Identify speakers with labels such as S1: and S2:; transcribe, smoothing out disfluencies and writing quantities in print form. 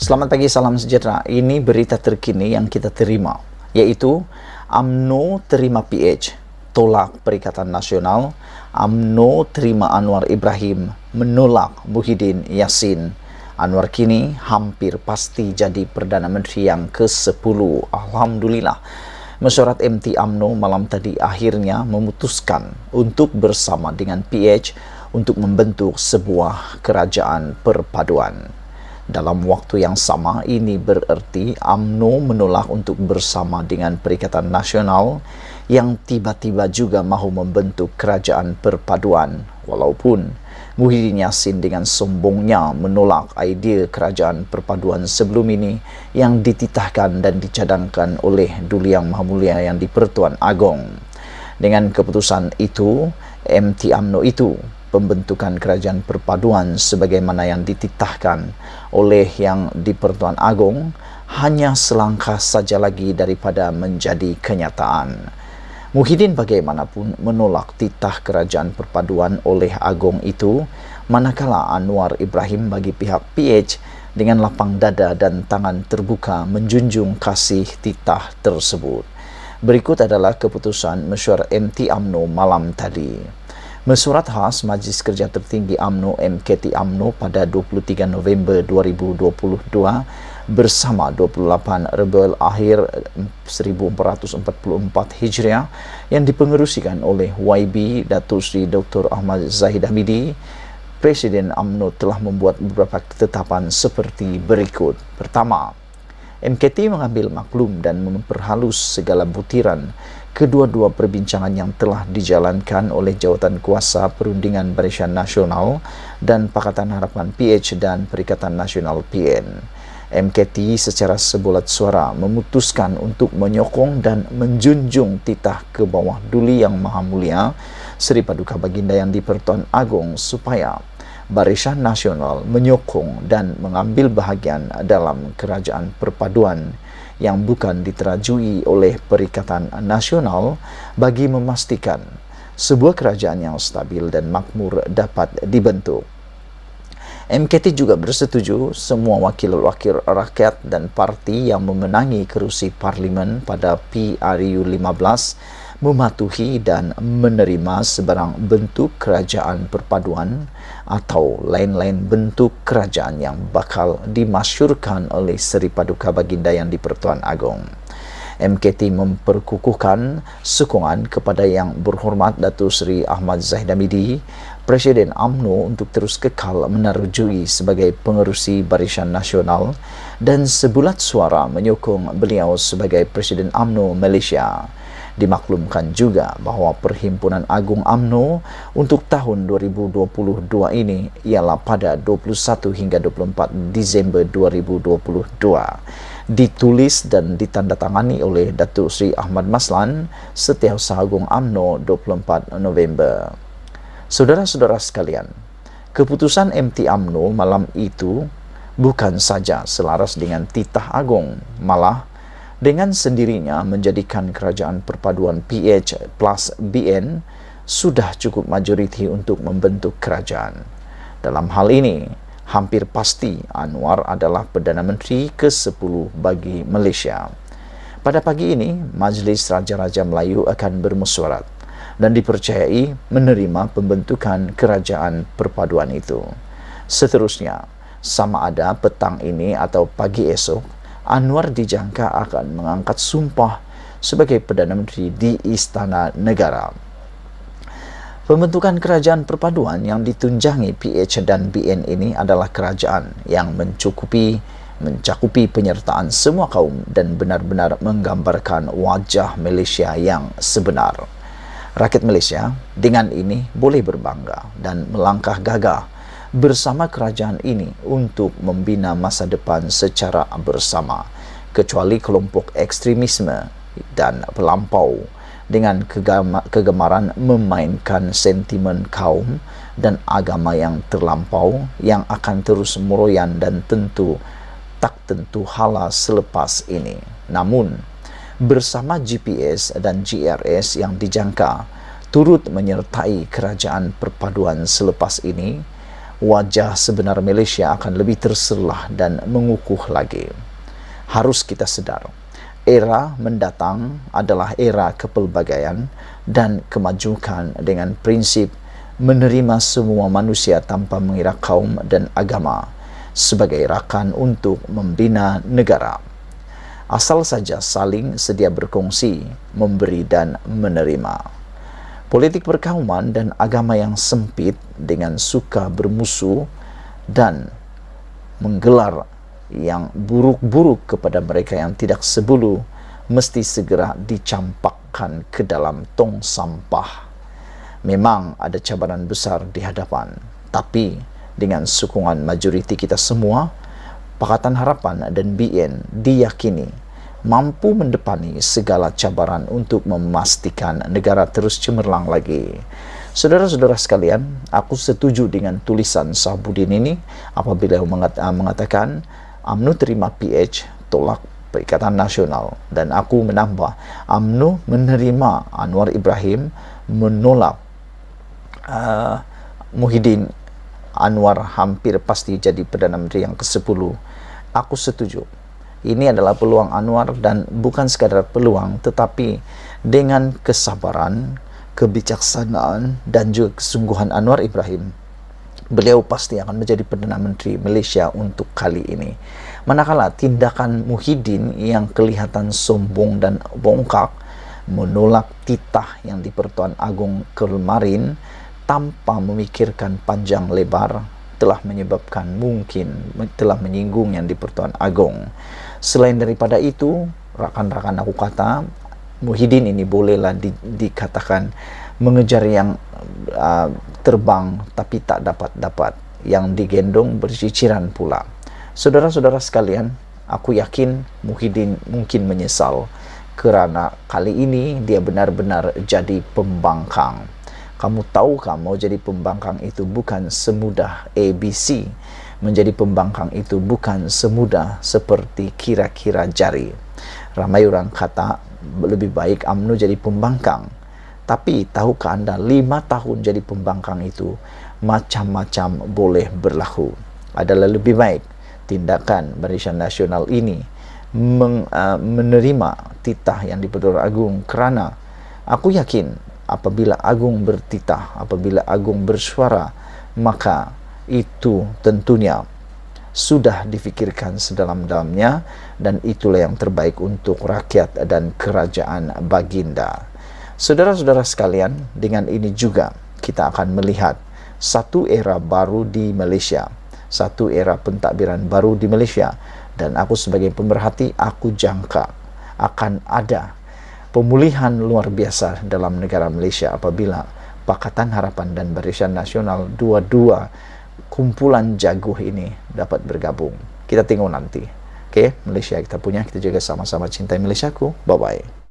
S1: Selamat pagi, salam sejahtera. Ini berita terkini yang kita terima, yaitu UMNO terima PH, tolak Perikatan Nasional. UMNO terima Anwar Ibrahim, menolak Muhyiddin Yassin. Anwar kini hampir pasti jadi Perdana Menteri yang ke-10. Alhamdulillah. Mesyuarat MT UMNO malam tadi akhirnya memutuskan untuk bersama dengan PH untuk membentuk sebuah kerajaan perpaduan. Dalam waktu yang sama, ini bererti UMNO menolak untuk bersama dengan Perikatan Nasional yang tiba-tiba juga mahu membentuk kerajaan perpaduan, walaupun Muhyiddin Yassin dengan sombongnya menolak idea kerajaan perpaduan sebelum ini yang dititahkan dan dicadangkan oleh Duli Yang Maha Mulia yang di-Pertuan Agong. Dengan keputusan itu, MT UMNO itu pembentukan kerajaan perpaduan sebagaimana yang dititahkan oleh yang di-Pertuan Agong hanya selangkah saja lagi daripada menjadi kenyataan. Muhyiddin bagaimanapun menolak titah kerajaan perpaduan oleh Agong itu, manakala Anwar Ibrahim bagi pihak PH dengan lapang dada dan tangan terbuka menjunjung kasih titah tersebut. Berikut adalah keputusan mesyuarat MT UMNO malam tadi. Mesyuarat khas Majlis Kerja Tertinggi UMNO MKT UMNO pada 23 November 2022 bersama 28 Rabiul Akhir 1444 Hijriah yang dipengerusikan oleh YB Datuk Seri Dr. Ahmad Zahid Hamidi, Presiden UMNO telah membuat beberapa ketetapan seperti berikut. Pertama, MKT mengambil maklum dan memperhalus segala butiran kedua-dua perbincangan yang telah dijalankan oleh Jawatan Kuasa Perundingan Barisan Nasional dan Pakatan Harapan PH dan Perikatan Nasional PN. MKT secara sebulat suara memutuskan untuk menyokong dan menjunjung titah ke bawah Duli Yang Maha Mulia Seri Paduka Baginda yang di-Pertuan Agong supaya Barisan Nasional menyokong dan mengambil bahagian dalam kerajaan perpaduan yang bukan diterajui oleh Perikatan Nasional bagi memastikan sebuah kerajaan yang stabil dan makmur dapat dibentuk. MKT juga bersetuju semua wakil-wakil rakyat dan parti yang memenangi kerusi parlimen pada PRU 15 mematuhi dan menerima sebarang bentuk kerajaan perpaduan atau lain-lain bentuk kerajaan yang bakal dimasyurkan oleh Seri Paduka Baginda yang di-Pertuan Agong. MKT memperkukuhkan sokongan kepada Yang Berhormat Datuk Seri Ahmad Zahid Hamidi, Presiden UMNO untuk terus kekal menerjui sebagai pengerusi Barisan Nasional dan sebulat suara menyokong beliau sebagai Presiden UMNO Malaysia. Dimaklumkan juga bahawa Perhimpunan Agung UMNO untuk tahun 2022 ini ialah pada 21 hingga 24 Disember 2022. Ditulis dan ditandatangani oleh Datuk Seri Ahmad Maslan, Setiausaha Agung UMNO 24 November. Saudara-saudara sekalian, keputusan MT UMNO malam itu bukan saja selaras dengan titah Agong, malah dengan sendirinya menjadikan kerajaan perpaduan PH plus BN sudah cukup majoriti untuk membentuk kerajaan. Dalam hal ini, hampir pasti Anwar adalah Perdana Menteri ke-10 bagi Malaysia. Pada pagi ini, Majlis Raja-Raja Melayu akan bermesyuarat dan dipercayai menerima pembentukan kerajaan perpaduan itu. Seterusnya, sama ada petang ini atau pagi esok, Anwar dijangka akan mengangkat sumpah sebagai Perdana Menteri di Istana Negara. Pembentukan kerajaan perpaduan yang ditunjangi PH dan BN ini adalah kerajaan yang mencakupi penyertaan semua kaum dan benar-benar menggambarkan wajah Malaysia yang sebenar. Rakyat Malaysia dengan ini boleh berbangga dan melangkah gagah bersama kerajaan ini untuk membina masa depan secara bersama, kecuali kelompok ekstremisme dan pelampau dengan kegemaran memainkan sentimen kaum dan agama yang terlampau yang akan terus meroyan dan tak tentu hala selepas ini. Namun, bersama GPS dan GRS yang dijangka turut menyertai kerajaan perpaduan selepas ini, wajah sebenar Malaysia akan lebih terselah dan mengukuh lagi. Harus kita sadar, era mendatang adalah era kepelbagaian dan kemajuan dengan prinsip menerima semua manusia tanpa mengira kaum dan agama sebagai rakan untuk membina negara. Asal saja saling sedia berkongsi, memberi dan menerima. Politik perkauman dan agama yang sempit dengan suka bermusuh dan menggelar yang buruk-buruk kepada mereka yang tidak sebulu mesti segera dicampakkan ke dalam tong sampah. Memang ada cabaran besar di hadapan, tapi dengan sokongan majoriti kita semua, Pakatan Harapan dan BN diyakini mampu mendepani segala cabaran untuk memastikan negara terus cemerlang lagi. Saudara-saudara sekalian, aku setuju dengan tulisan Sahbudin ini apabila mengatakan UMNO terima PH tolak Perikatan Nasional, dan aku menambah UMNO menerima Anwar Ibrahim menolak Muhyiddin Anwar hampir pasti jadi Perdana Menteri yang ke-10. Aku setuju. Ini adalah peluang Anwar, dan bukan sekadar peluang, tetapi dengan kesabaran, kebijaksanaan, dan juga kesungguhan Anwar Ibrahim, beliau pasti akan menjadi Perdana Menteri Malaysia untuk kali ini. Manakala tindakan Muhyiddin yang kelihatan sombong dan bongkak menolak titah yang di Pertuan Agong kemarin tanpa memikirkan panjang lebar telah menyinggung yang di Pertuan Agong. Selain daripada itu, rakan-rakan aku kata, Muhyiddin ini bolehlah dikatakan mengejar yang terbang tapi tak dapat-dapat, yang digendong berciciran pula. Saudara-saudara sekalian, aku yakin Muhyiddin mungkin menyesal kerana kali ini dia benar-benar jadi pembangkang. Kamu tahukah, mau jadi pembangkang itu bukan semudah ABC. Menjadi pembangkang itu bukan semudah seperti kira-kira jari. Ramai orang kata lebih baik UMNO jadi pembangkang. Tapi tahukah Anda, 5 tahun jadi pembangkang itu macam-macam boleh berlaku. Adalah lebih baik tindakan Barisan Nasional ini menerima titah yang di Pertuan Agong, kerana aku yakin apabila Agung bertitah, apabila Agung bersuara, maka itu tentunya sudah difikirkan sedalam-dalamnya, dan itulah yang terbaik untuk rakyat dan kerajaan baginda. Saudara-saudara sekalian, dengan ini juga kita akan melihat satu era baru di Malaysia, satu era pentadbiran baru di Malaysia, dan aku sebagai pemerhati, aku jangka akan ada pemulihan luar biasa dalam negara Malaysia apabila Pakatan Harapan dan Barisan Nasional, dua-dua kumpulan jago ini dapat bergabung. Kita tengok nanti. Malaysia kita punya, kita juga sama-sama cintai Malaysiaku. Bye-bye.